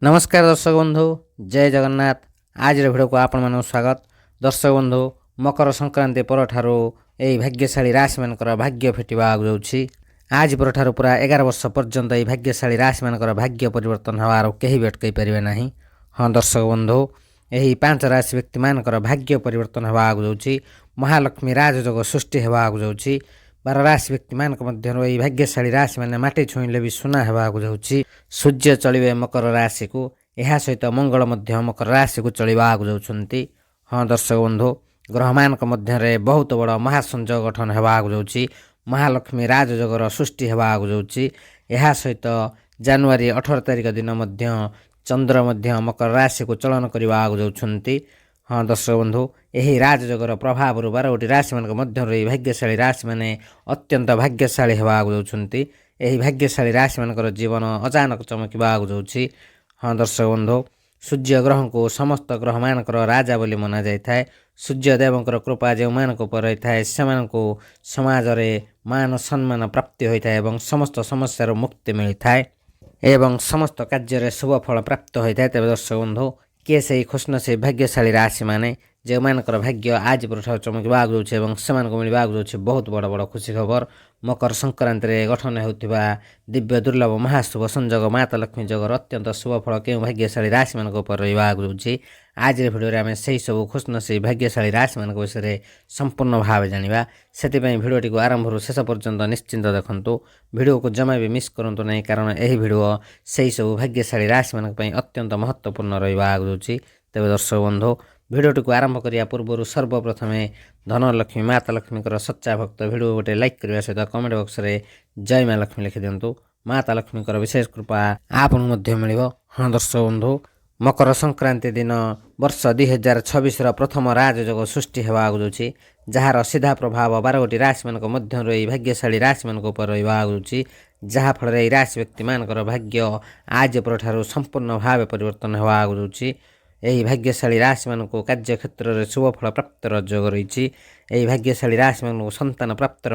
नमस्कार दर्शक बंधु जय जगन्नाथ। आज भिडियो को आपण मानक स्वागत। दर्शक बंधु मकर संक्रांति परठारु एई भाग्यशाली राशि मानकर भाग्य फेटिबा जाउछि। आज परठारु पूरा 11 वर्ष पर्यंत एई भाग्यशाली राशि मानकर भाग्य परिवर्तन हवार केही भी अटकई परिबे नाही। हाँ दर्शक बंधु एही 5 राशि व्यक्ति मानकर भाग्य परिवर्तन हवा जाउछि। महालक्ष्मी राजयोग सृष्टि हवा जाउछि। 12 राशि व्यक्ति मानक मध्यरु एई भाग्यशाली राशि माने माटी छुईले भी सुना हवा जाउछि। सूर्य चलिबे मकर राशि को यह सहित मंगल मध्य मकर राशि को चलिबा जाउछन्ति। हाँ दर्शक बंधु ग्रह मानक मध्य बहुत बड़ महासंयोग गठन हवा जाउछि। महालक्ष्मी राजयोगर सृष्टि हवा जाउछि। यह सहित जनवरी 18 तारिख दिन मध्य चंद्र मध्य मकर राशि को चलन करवा जाउछन्ति। हाँ दर्शक बंधु यही राजयोगर प्रभाव 12 राशि मान मध्य भाग्यशाली राशि माने अत्यंत भाग्यशाली हवा जाउछन्ति। यही भाग्यशाली राशि मानकर जीवन अचानक चमकिबा जाउछि। हाँ दर्शक बंधु सूर्य ग्रह को समस्त ग्रह मानकर राजा बोली मना जाए। सूर्य देवंकर कृपा जो मानक पर रही से समाज रे मान सम्मान प्राप्ति होता है एवं समस्त समस्या मुक्ति मिलता है एवं समस्त कार्य शुभ फल प्राप्त होता है। तेज दर्शक बंधु किए से खुशनसीब भाग्यशाली राशि माने जो मानकर भाग्य आज पर चमकवा जाउछि एवं सेमान को मिलवा जाउछि बहुत बड़ बड़ खुशी खबर। मकर संक्रांति रे गठन होउथिबा दिव्य दुर्लभ महाशुभ संयोग माता लक्ष्मी जोगर अत्यंत शुभ फल के भाग्यशाली राशि मान पर रहा जाउछि। आज भिडियो आम से सब खुशनसीब भाग्यशाली राशि मान विषय संपूर्ण भाव जानिबा। सेतिपई भिडियोटी को आरंभ शेष पर्यंत निश्चिंत देखंतु। भिडियो को जमा भी मिस करंतु नहीं कारण यही भिडियो से सब भाग्यशाली राशि मान अत्यंत महत्वपूर्ण रहा जाउछि। तेज दर्शक बंधु भिडियोटी को आरंभ करिया पूर्व सर्वप्रथम धनलक्ष्मी माता लक्ष्मी सच्चा भक्त भिडियो गोटे लाइक करने सहित कमेंट बॉक्स रे जय माँ लक्ष्मी लिखि दिंतु। माता लक्ष्मी विशेष कृपा आपन मध्य मिलिबो। हाँ दर्शक बंधु मकर संक्रांति दिन वर्ष 2026 प्रथम राजयोग सृष्टि हवा जाउछि। जार सीधा प्रभाव 12 राशि मानक मध्य रही भाग्यशाली राशि मानक उपर रहा जाउछि। जहा फल राशि व्यक्ति मानकर भाग्य आज परठारु संपूर्ण भाव परिवर्तन हवा जाउछि। यही भाग्यशाली राशि मान कार्य क्षेत्र में शुभ फल प्राप्त योग रही। यही भाग्यशाली राशि मान संतान प्राप्त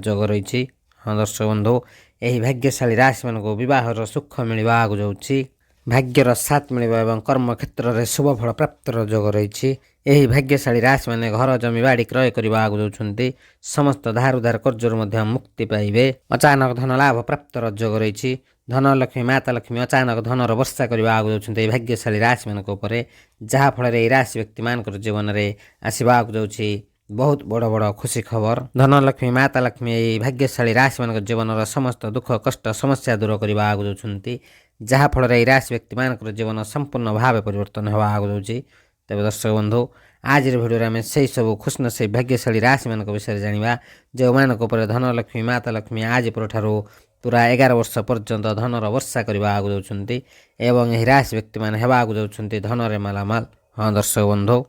योग रही। हाँ दर्शक बंधु यही भाग्यशाली राशि मान बहर सुख मिलवा जाउछि। भाग्यर साथ मिलवा एवं कर्म क्षेत्र में शुभ फल प्राप्त योग रही। यही भाग्यशाली राशि मान घर जमी बाड़ी क्रय करवा जाउछन्ति। समस्त धार उधार कर्जर मुक्ति पाइबे। अचानक धन लाभ प्राप्त योग रही। धनलक्ष्मी माता लक्ष्मी अचानक धनर वर्षा करवा जाउछन्ति भाग्यशाली राशि मानक उपरे। जहा फल राशि व्यक्ति मानकर जीवन में आसवा जाउछि बहुत बड़ बड़ खुशी खबर। धनलक्ष्मी माता लक्ष्मी भाग्यशाली राशि मानक जीवन समस्त दुख कष्ट समस्या दूर करवा जाउछन्ति। जहा फल राशि व्यक्ति मानकर जीवन संपूर्ण भाव परिवर्तन हवा जाउछि। तेज दर्शक बंधु आज भिडियो आम से सब खुशनसीब भाग्यशाली राशि मान विषय जानिबा। जो मानक उपर धनलक्ष्मी माता लक्ष्मी आज परठारु पूरा 11 वर्ष पर्यंत धनर वर्षा करवा जाउछन्ति एवं यही राशि व्यक्ति मान हेबा जाउछन्ति धनरे मालामाल। हाँ दर्शक बंधु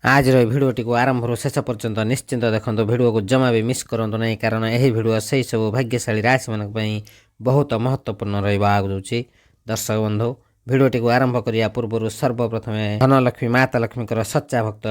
आज भिडियोटी को आरंभ शेष पर्यंत निश्चिंत देखंतु। भिडियो को जमा भी मिस करंतु नहीं कारण यही भिडियो से सब भाग्यशाली राशि मान बहुत महत्वपूर्ण रहा जाउछि। दर्शक बंधु भिडियोटी को आरंभ करिया पूर्व सर्वप्रथम धनलक्ष्मी माता लक्ष्मी सच्चा भक्त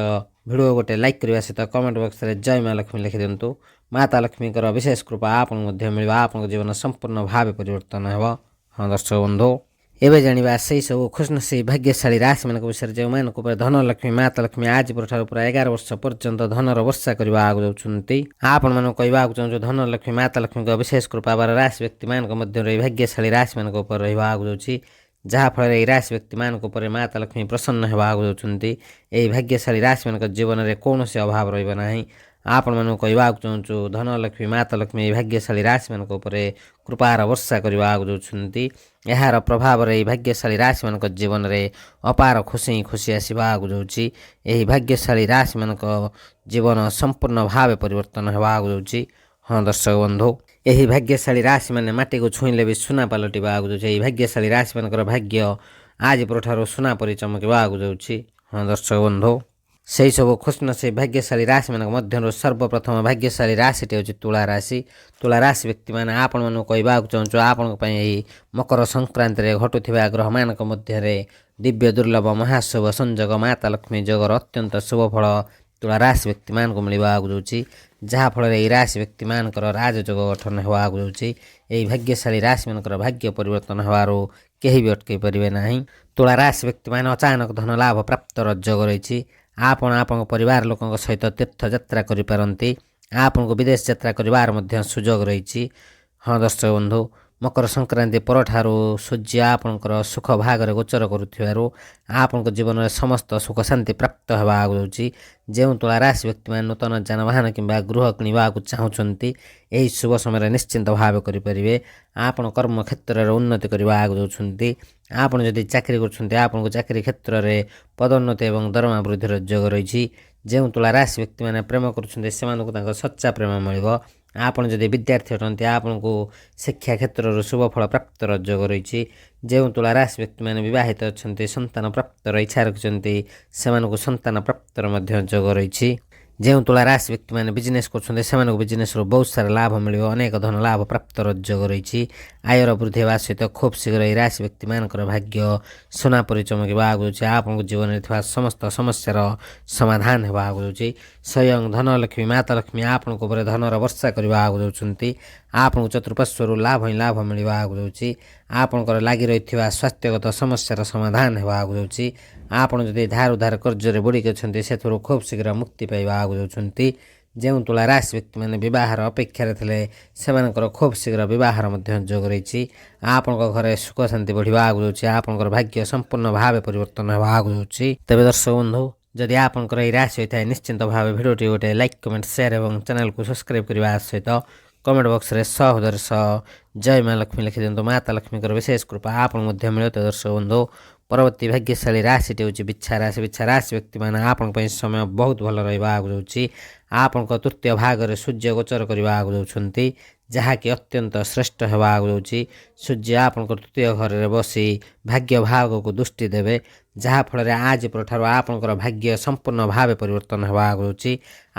भिडियो गोटे लाइक करने सहित कमेंट बॉक्स रे जय माँ लक्ष्मी लिखि दिंतु। माता लक्ष्मी विशेष कृपा आपन मध्य मिलवा। आपन जीवन संपूर्ण भाव परिवर्तन हेबो। हाँ दर्शक बंधु एवं जानिबा से सब खुशनसीब भाग्यशाली राशि मान विषय जो मानक धनलक्ष्मी माता लक्ष्मी आज परठारु पूरा 11 वर्ष पर्यंत धनर वर्षा करवा जाउछन्ति। आपण मानक कहबाक चाहूँ धनलक्ष्मी माता लक्ष्मी विशेष कृपा 12 राशि व्यक्ति मानक मध्य रही भाग्यशाली राशि मानक उपर रहा जाउछि। जहा फल राशि व्यक्ति मानक उपर माता लक्ष्मी प्रसन्न हवा जाउछन्ति। यही भाग्यशाली राशि मानक जीवन में कौन से अभाव रहिबा नाही। आपण मानक कहबाक चाहूँ धनलक्ष्मी माता लक्ष्मी भाग्यशाली राशि मानक उपर कृपार वर्षा करवा जाउछन्ति। यार प्रभाव रे भाग्यशाली राशि मानक जीवन में अपार खुशी खुशी आसवा जाउछि। यही भाग्यशाली राशि मानक जीवन संपूर्ण भाव परिवर्तन हवा जाउछि। हाँ दर्शक बंधु यही भाग्यशाली राशि माने माटी को छुईले भी सुना पलटिबा जाउछि। यही भाग्यशाली राशि मानकर भाग्य आज परठारु सुना परि चमकिबा जाउछि। हाँ दर्शक बंधु से सब खुशनसीब भाग्यशाली राशि मानक मध्य सर्वप्रथम भाग्यशाली राशिटी होछि तुला राशि। तुला राशि व्यक्ति माने आपण मानू कहबाक चाहूँ आपण यही मकर संक्रांति रे घटुथिबा ग्रह मानक मध्य दिव्य दुर्लभ महाशुभ संयोग माता लक्ष्मी जोगर अत्यंत शुभ फल तुला राशि व्यक्ति मान को मिलवा जाउछि। जहा फल राशि व्यक्ति मानकर राजयोग गठन हवा जाउछि। यही भाग्यशाली राशि मानकर भाग्य परिवर्तन हवार केही भी अटकई परिबे नाही। ତୁଳା ରାଶି ବ୍ୟକ୍ତିମାନେ ଅଚାନକ ଧନ ଲାଭ ପ୍ରାପ୍ତର ଯୋଗ ରହିଛି। ଆପଣ ଆପଣଙ୍କ ପରିବାର ଲୋକଙ୍କ ସହିତ ତୀର୍ଥଯାତ୍ରା କରିପାରନ୍ତି। ଆପଣଙ୍କୁ ବିଦେଶ ଯାତ୍ରା କରିବାର ମଧ୍ୟ ସୁଯୋଗ ରହିଛି। ହଁ ଦର୍ଶକ ବନ୍ଧୁ, ମକର ସଂକ୍ରାନ୍ତି ପରଠାରୁ ସୂର୍ଯ୍ୟ ଆପଣଙ୍କର ସୁଖ ଭାଗରେ ଗୋଚର କରୁଥିବାରୁ ଆପଣଙ୍କ ଜୀବନରେ ସମସ୍ତ ସୁଖ ଶାନ୍ତି ପ୍ରାପ୍ତ ହେବାକୁ ଯାଉଛି। ଯେଉଁ ତୁଳା ରାଶି ବ୍ୟକ୍ତିମାନେ ନୂତନ ଯାନବାହନ କିମ୍ବା ଗୃହ କିଣିବାକୁ ଚାହୁଁଛନ୍ତି, ଏହି ଶୁଭ ସମୟରେ ନିଶ୍ଚିନ୍ତ ଭାବେ କରିପାରିବେ। ଆପଣ କର୍ମକ୍ଷେତ୍ରରେ ଉନ୍ନତି କରିବାକୁ ଯାଉଛନ୍ତି। ଆପଣ ଯଦି ଚାକିରି କରୁଛନ୍ତି, ଆପଣଙ୍କ ଚାକିରି କ୍ଷେତ୍ରରେ ପଦୋନ୍ନତି ଏବଂ ଦରମା ବୃଦ୍ଧିର ଯୋଗ ରହିଛି। ଯେଉଁ ତୁଳା ରାଶି ବ୍ୟକ୍ତିମାନେ ପ୍ରେମ କରୁଛନ୍ତି, ସେମାନଙ୍କୁ ତାଙ୍କ ସଚ୍ଚା ପ୍ରେମ ମିଳିବ। ଆପଣ ଯଦି ବିଦ୍ୟାର୍ଥୀ ଅଟନ୍ତି, ଆପଣଙ୍କୁ ଶିକ୍ଷା କ୍ଷେତ୍ରରୁ ଶୁଭ ଫଳ ପ୍ରାପ୍ତର ଯୋଗ ରହିଛି। ଯେଉଁ ତୁଳା ରାଶି ବ୍ୟକ୍ତିମାନେ ବିବାହିତ ଅଛନ୍ତି, ସନ୍ତାନ ପ୍ରାପ୍ତର ଇଚ୍ଛା ରଖିଛନ୍ତି, ସେମାନଙ୍କୁ ସନ୍ତାନ ପ୍ରାପ୍ତର ମଧ୍ୟ ଯୋଗ ରହିଛି। ଯେଉଁ ତୁଳା ରାଶି ବ୍ୟକ୍ତିମାନେ ବିଜନେସ୍ କରୁଛନ୍ତି, ସେମାନଙ୍କୁ ବିଜନେସ୍ରୁ ବହୁତ ସାରା ଲାଭ ମିଳିବ। ଅନେକ ଧନ ଲାଭ ପ୍ରାପ୍ତର ଯୋଗ ରହିଛି। ଆୟର ବୃଦ୍ଧି ହେବା ସହିତ ଖୁବ୍ ଶୀଘ୍ର ଏହି ରାଶି ବ୍ୟକ୍ତିମାନଙ୍କର ଭାଗ୍ୟ ସୁନା ପରି ଚମକିବାକୁ ଯାଉଛି। ଆପଣଙ୍କ ଜୀବନରେ ଥିବା ସମସ୍ତ ସମସ୍ୟାର ସମାଧାନ ହେବାକୁ ଯାଉଛି। ସ୍ୱୟଂ ଧନଲକ୍ଷ୍ମୀ ମାତା ଲକ୍ଷ୍ମୀ ଆପଣଙ୍କ ଉପରେ ଧନର ବର୍ଷା କରିବାକୁ ଯାଉଛନ୍ତି। ଆପଣଙ୍କୁ ଚତୁଃପାର୍ଶ୍ୱରୁ ଲାଭ ହିଁ ଲାଭ ମିଳିବାକୁ ଯାଉଛି। ଆପଣଙ୍କର ଲାଗି ରହିଥିବା ସ୍ୱାସ୍ଥ୍ୟଗତ ସମସ୍ୟାର ସମାଧାନ ହେବାକୁ ଯାଉଛି। ଆପଣ ଯଦି ଧାର ଉଧାର କର୍ଜରେ ବୁଡ଼ିକି ଅଛନ୍ତି, ସେଥିରୁ ଖୁବ୍ ଶୀଘ୍ର ମୁକ୍ତି ପାଇବାକୁ ଯାଉଛନ୍ତି। ଯେଉଁ ତୁଳା ରାଶି ବ୍ୟକ୍ତିମାନେ ବିବାହର ଅପେକ୍ଷାରେ ଥିଲେ, ସେମାନଙ୍କର ଖୁବ୍ ଶୀଘ୍ର ବିବାହର ମଧ୍ୟ ଯୋଗ ରହିଛି। ଆପଣଙ୍କ ଘରେ ସୁଖ ଶାନ୍ତି ବଢ଼ିବାକୁ ଯାଉଛି। ଆପଣଙ୍କର ଭାଗ୍ୟ ସମ୍ପୂର୍ଣ୍ଣ ଭାବେ ପରିବର୍ତ୍ତନ ହେବାକୁ ଯାଉଛି। ତେବେ ଦର୍ଶକ ବନ୍ଧୁ, ଯଦି ଆପଣଙ୍କର ଏହି ରାଶି ହୋଇଥାଏ, ନିଶ୍ଚିନ୍ତ ଭାବେ ଭିଡ଼ିଓଟି ଗୋଟେ ଲାଇକ୍, କମେଣ୍ଟ, ସେୟାର ଏବଂ ଚ୍ୟାନେଲକୁ ସବସ୍କ୍ରାଇବ୍ କରିବା ସହିତ କମେଣ୍ଟ ବକ୍ସରେ 100 ଜୟ ମା ଲକ୍ଷ୍ମୀ ଲେଖିଦିଅନ୍ତୁ। ମାତା ଲକ୍ଷ୍ମୀଙ୍କର ବିଶେଷ କୃପା ଆପଣଙ୍କୁ ମଧ୍ୟ ମିଳିବ। ଦର୍ଶକ ବନ୍ଧୁ, ପରବର୍ତ୍ତୀ ଭାଗ୍ୟଶାଳୀ ରାଶିଟି ହେଉଛି ବିଛା ରାଶି। ବିଛା ରାଶି ବ୍ୟକ୍ତିମାନେ ଆପଣଙ୍କ ପାଇଁ ସମୟ ବହୁତ ଭଲ ରହିବାକୁ ଯାଉଛି। ଆପଣଙ୍କ ତୃତୀୟ ଭାଗରେ ସୂର୍ଯ୍ୟ ଗୋଚର କରିବାକୁ ଯାଉଛନ୍ତି, ଯାହାକି ଅତ୍ୟନ୍ତ ଶ୍ରେଷ୍ଠ ହେବାକୁ ଯାଉଛି। ସୂର୍ଯ୍ୟ ଆପଣଙ୍କ ତୃତୀୟ ଘରରେ ବସି ଭାଗ୍ୟ ଭାଗକୁ ଦୃଷ୍ଟି ଦେବେ, ଯାହାଫଳରେ ଆଜି ପରଠାରୁ ଆପଣଙ୍କର ଭାଗ୍ୟ ସମ୍ପୂର୍ଣ୍ଣ ଭାବେ ପରିବର୍ତ୍ତନ ହେବାକୁ ଯାଉଛି।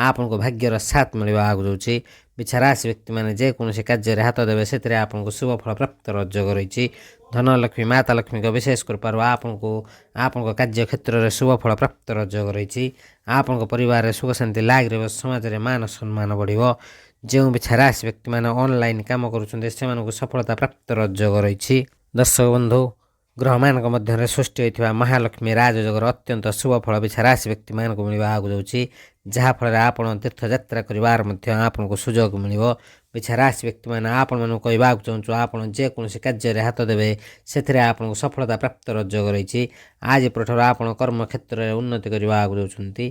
ଆପଣଙ୍କୁ ଭାଗ୍ୟର ସାଥ ମିଳିବାକୁ ଯାଉଛି। ବିଛା ରାଶି ବ୍ୟକ୍ତିମାନେ ଯେକୌଣସି କାର୍ଯ୍ୟରେ ହାତ ଦେବେ, ସେଥିରେ ଆପଣଙ୍କୁ ଶୁଭ ଫଳ ପ୍ରାପ୍ତର ଯୋଗ ରହିଛି। ଧନଲକ୍ଷ୍ମୀ ମାତା ଲକ୍ଷ୍ମୀଙ୍କ ବିଶେଷ କୃପାରୁ ଆପଣଙ୍କୁ ଆପଣଙ୍କ କାର୍ଯ୍ୟ କ୍ଷେତ୍ରରେ ଶୁଭ ଫଳ ପ୍ରାପ୍ତର ଯୋଗ ରହିଛି। ଆପଣଙ୍କ ପରିବାରରେ ସୁଖ ଶାନ୍ତି ଲାଗି ରହିବ। ସମାଜରେ ମାନ ସମ୍ମାନ ବଢ଼ିବ। ଯେଉଁ ବିଛା ରାଶି ବ୍ୟକ୍ତିମାନେ ଅନଲାଇନ୍ କାମ କରୁଛନ୍ତି, ସେମାନଙ୍କୁ ସଫଳତା ପ୍ରାପ୍ତର ଯୋଗ ରହିଛି। ଦର୍ଶକ ବନ୍ଧୁ, ଗ୍ରହମାନଙ୍କ ମଧ୍ୟରେ ସୃଷ୍ଟି ହୋଇଥିବା ମହାଲକ୍ଷ୍ମୀ ରାଜଯୋଗର ଅତ୍ୟନ୍ତ ଶୁଭ ଫଳ ବିଛା ରାଶି ବ୍ୟକ୍ତିମାନଙ୍କୁ ମିଳିବାକୁ ଯାଉଛି, ଯାହାଫଳରେ ଆପଣ ତୀର୍ଥଯାତ୍ରା କରିବାର ମଧ୍ୟ ଆପଣଙ୍କୁ ସୁଯୋଗ ମିଳିବ। ବିଛା ରାଶି ବ୍ୟକ୍ତିମାନେ ଆପଣମାନଙ୍କୁ କହିବାକୁ ଚାହୁଁଛୁ, ଆପଣ ଯେକୌଣସି କାର୍ଯ୍ୟରେ ହାତ ଦେବେ, ସେଥିରେ ଆପଣଙ୍କୁ ସଫଳତା ପ୍ରାପ୍ତର ଯୋଗ ରହିଛି। ଆଜି ପରଠାରୁ ଆପଣ କର୍ମକ୍ଷେତ୍ରରେ ଉନ୍ନତି କରିବାକୁ ଯାଉଛନ୍ତି।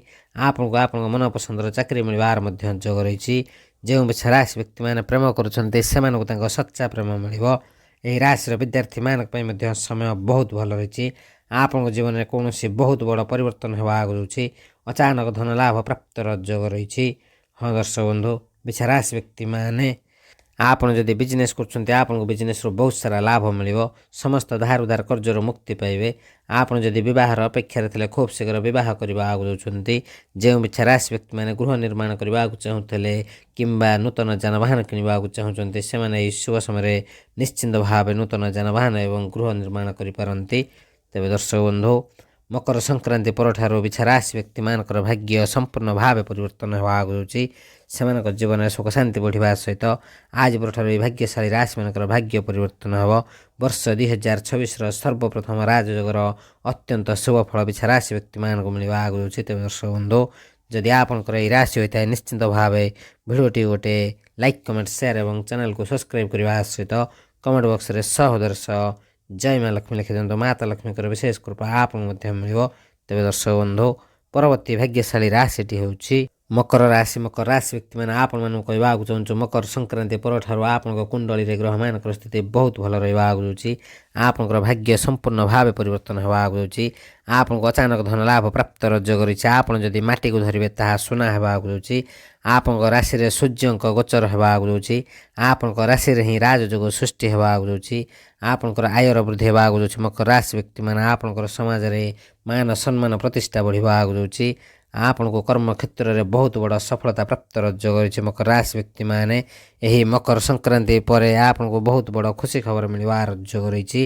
ଆପଣଙ୍କୁ ଆପଣଙ୍କ ମନପସନ୍ଦର ଚାକିରି ମିଳିବାର ମଧ୍ୟ ଯୋଗ ରହିଛି। ଯେଉଁ ବିଛା ରାଶି ବ୍ୟକ୍ତିମାନେ ପ୍ରେମ କରୁଛନ୍ତି, ସେମାନଙ୍କୁ ତାଙ୍କ ସଚ୍ଚା ପ୍ରେମ ମିଳିବ। ଏହି ରାଶିର ବିଦ୍ୟାର୍ଥୀମାନଙ୍କ ପାଇଁ ମଧ୍ୟ ସମୟ ବହୁତ ଭଲ ରହିଛି। ଆପଣଙ୍କ ଜୀବନରେ କୌଣସି ବହୁତ ବଡ଼ ପରିବର୍ତ୍ତନ ହେବାକୁ ଯାଉଛି। ଅଚାନକ ଧନ ଲାଭ ପ୍ରାପ୍ତର ଯୋଗ ରହିଛି। ହଁ ଦର୍ଶକ ବନ୍ଧୁ, ବିଛା ରାଶି ବ୍ୟକ୍ତିମାନେ ଆପଣ ଯଦି ବିଜନେସ୍ କରୁଛନ୍ତି, ଆପଣଙ୍କୁ ବିଜନେସ୍ରୁ ବହୁତ ସାରା ଲାଭ ମିଳିବ। ସମସ୍ତ ଧାର ଉଧାର କର୍ଜରୁ ମୁକ୍ତି ପାଇବେ। ଆପଣ ଯଦି ବିବାହର ଅପେକ୍ଷାରେ ଥିଲେ, ଖୁବ୍ ଶୀଘ୍ର ବିବାହ କରିବାକୁ ଯାଉଛନ୍ତି। ଯେଉଁ ବିଛା ରାଶି ବ୍ୟକ୍ତିମାନେ ଗୃହ ନିର୍ମାଣ କରିବାକୁ ଚାହୁଁଥିଲେ କିମ୍ବା ନୂତନ ଯାନବାହନ କିଣିବାକୁ ଚାହୁଁଛନ୍ତି, ସେମାନେ ଏହି ଶୁଭ ସମୟରେ ନିଶ୍ଚିନ୍ତ ଭାବେ ନୂତନ ଯାନବାହନ ଏବଂ ଗୃହ ନିର୍ମାଣ କରିପାରନ୍ତି। ତେବେ ଦର୍ଶକ ବନ୍ଧୁ, ମକର ସଂକ୍ରାନ୍ତି ପରଠାରୁ ବିଛା ରାଶି ବ୍ୟକ୍ତିମାନଙ୍କର ଭାଗ୍ୟ ସମ୍ପୂର୍ଣ୍ଣ ଭାବେ ପରିବର୍ତ୍ତନ ହେବାକୁ ଯାଉଛି। ସେମାନଙ୍କ ଜୀବନରେ ସୁଖ ଶାନ୍ତି ବଢ଼ିବା ସହିତ ଆଜି ପରଠାରୁ ଏହି ଭାଗ୍ୟଶାଳୀ ରାଶିମାନଙ୍କର ଭାଗ୍ୟ ପରିବର୍ତ୍ତନ ହେବ। ବର୍ଷ 2026ର ସର୍ବପ୍ରଥମ ରାଜଯୋଗର ଅତ୍ୟନ୍ତ ଶୁଭ ଫଳ ବିଛା ରାଶି ବ୍ୟକ୍ତିମାନଙ୍କୁ ମିଳିବାକୁ ଯାଉଛି। ତେବେ ଦର୍ଶକ ବନ୍ଧୁ, ଯଦି ଆପଣଙ୍କର ଏହି ରାଶି ହୋଇଥାଏ, ନିଶ୍ଚିନ୍ତ ଭାବେ ଭିଡ଼ିଓଟି ଗୋଟେ ଲାଇକ୍, କମେଣ୍ଟ, ସେୟାର ଏବଂ ଚ୍ୟାନେଲକୁ ସବସ୍କ୍ରାଇବ୍ କରିବା ସହିତ କମେଣ୍ଟ ବକ୍ସରେ 100 ଜୟ ମା ଲକ୍ଷ୍ମୀ ଲେଖିଦିଅନ୍ତୁ। ମାତା ଲକ୍ଷ୍ମୀଙ୍କର ବିଶେଷ କୃପା ଆପଣଙ୍କୁ ମଧ୍ୟ ମିଳିବ। ତେବେ ଦର୍ଶକ ବନ୍ଧୁ, ପରବର୍ତ୍ତୀ ଭାଗ୍ୟଶାଳୀ ରାଶିଟି ହେଉଛି ମକର ରାଶି। ମକର ରାଶି ବ୍ୟକ୍ତିମାନେ ଆପଣମାନଙ୍କୁ କହିବାକୁ ଚାହୁଁଛୁ, ମକର ସଂକ୍ରାନ୍ତି ପରଠାରୁ ଆପଣଙ୍କ କୁଣ୍ଡଳୀରେ ଗ୍ରହମାନଙ୍କର ସ୍ଥିତି ବହୁତ ଭଲ ରହିବାକୁ ଯାଉଛି। ଆପଣଙ୍କର ଭାଗ୍ୟ ସମ୍ପୂର୍ଣ୍ଣ ଭାବେ ପରିବର୍ତ୍ତନ ହେବାକୁ ଯାଉଛି। ଆପଣଙ୍କୁ ଅଚାନକ ଧନ ଲାଭ ପ୍ରାପ୍ତର ଯୋଗ ରହିଛି। ଆପଣ ଯଦି ମାଟିକୁ ଧରିବେ, ତାହା ସୁନା ହେବାକୁ ଯାଉଛି। ଆପଣଙ୍କ ରାଶିରେ ସୂର୍ଯ୍ୟଙ୍କ ଗୋଚର ହେବାକୁ ଯାଉଛି। ଆପଣଙ୍କ ରାଶିରେ ହିଁ ରାଜଯୋଗ ସୃଷ୍ଟି ହେବାକୁ ଯାଉଛି। ଆପଣଙ୍କର ଆୟର ବୃଦ୍ଧି ହେବାକୁ ଯାଉଛି। ମକର ରାଶି ବ୍ୟକ୍ତିମାନେ ଆପଣଙ୍କର ସମାଜରେ ମାନ ସମ୍ମାନ ପ୍ରତିଷ୍ଠା ବଢ଼ିବାକୁ ଯାଉଛି। ଆପଣଙ୍କୁ କର୍ମକ୍ଷେତ୍ରରେ ବହୁତ ବଡ଼ ସଫଳତା ପ୍ରାପ୍ତର ଯୋଗ ରହିଛି। ମକର ରାଶି ବ୍ୟକ୍ତିମାନେ ଏହି ମକର ସଂକ୍ରାନ୍ତି ପରେ ଆପଣଙ୍କୁ ବହୁତ ବଡ଼ ଖୁସି ଖବର ମିଳିବାର ଯୋଗ ରହିଛି।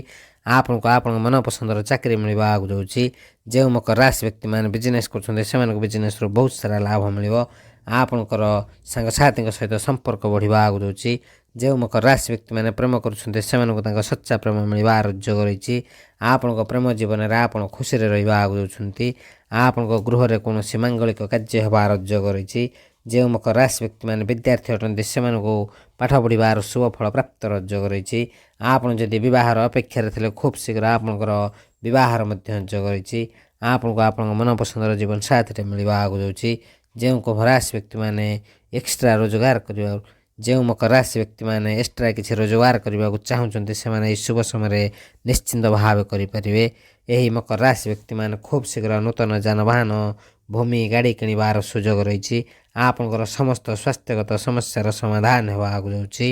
ଆପଣଙ୍କୁ ଆପଣଙ୍କ ମନପସନ୍ଦର ଚାକିରି ମିଳିବାକୁ ଯାଉଛି। ଯେଉଁ ମକର ରାଶି ବ୍ୟକ୍ତିମାନେ ବିଜନେସ୍ କରୁଛନ୍ତି, ସେମାନଙ୍କୁ ବିଜନେସ୍ରୁ ବହୁତ ସାରା ଲାଭ ମିଳିବ। ଆପଣଙ୍କର ସାଙ୍ଗସାଥୀଙ୍କ ସହିତ ସମ୍ପର୍କ ବଢ଼ିବା ଆଗକୁ ଯାଉଛି। ଯେଉଁ ମକର ରାଶି ବ୍ୟକ୍ତିମାନେ ପ୍ରେମ କରୁଛନ୍ତି ସେମାନଙ୍କୁ ତାଙ୍କ ସଚ୍ଚା ପ୍ରେମ ମିଳିବାର ଯୋଗ ରହିଛି। ଆପଣଙ୍କ ପ୍ରେମ ଜୀବନରେ ଆପଣ ଖୁସିରେ ରହିବା ଆଗକୁ ଯାଉଛନ୍ତି। ଆପଣଙ୍କ ଗୃହରେ କୌଣସି ମାଙ୍ଗଳିକ କାର୍ଯ୍ୟ ହେବାର ଯୋଗ ରହିଛି। ଯେଉଁ ମକର ରାଶି ବ୍ୟକ୍ତିମାନେ ବିଦ୍ୟାର୍ଥୀ ଅଟନ୍ତି ସେମାନଙ୍କୁ ପାଠ ପଢ଼ିବାର ଶୁଭ ଫଳ ପ୍ରାପ୍ତର ଯୋଗ ରହିଛି। ଆପଣ ଯଦି ବିବାହର ଅପେକ୍ଷାରେ ଥିଲେ ଖୁବ୍ ଶୀଘ୍ର ଆପଣଙ୍କର ବିବାହର ମଧ୍ୟ ଯୋଗ ରହିଛି। ଆପଣଙ୍କୁ ଆପଣଙ୍କ ମନପସନ୍ଦର ଜୀବନ ସାଥୀରେ ମିଳିବା ଆଗକୁ ଯାଉଛି। ଯେଉଁ କୁମ୍ଭ ରାଶି ବ୍ୟକ୍ତିମାନେ ଏକ୍ସଟ୍ରା ରୋଜଗାର କରିବା ଯେଉଁ ମକର ରାଶି ବ୍ୟକ୍ତିମାନେ ଏକ୍ସଟ୍ରା କିଛି ରୋଜଗାର କରିବାକୁ ଚାହୁଁଛନ୍ତି ସେମାନେ ଏହି ଶୁଭ ସମୟରେ ନିଶ୍ଚିନ୍ତ ଭାବେ କରିପାରିବେ। ଏହି ମକର ରାଶି ବ୍ୟକ୍ତିମାନେ ଖୁବ୍ ଶୀଘ୍ର ନୂତନ ଯାନବାହନ ଭୂମି ଗାଡ଼ି କିଣିବାର ସୁଯୋଗ ରହିଛି। ଆପଣଙ୍କର ସମସ୍ତ ସ୍ୱାସ୍ଥ୍ୟଗତ ସମସ୍ୟାର ସମାଧାନ ହେବା ଆଗକୁ ଯାଉଛି।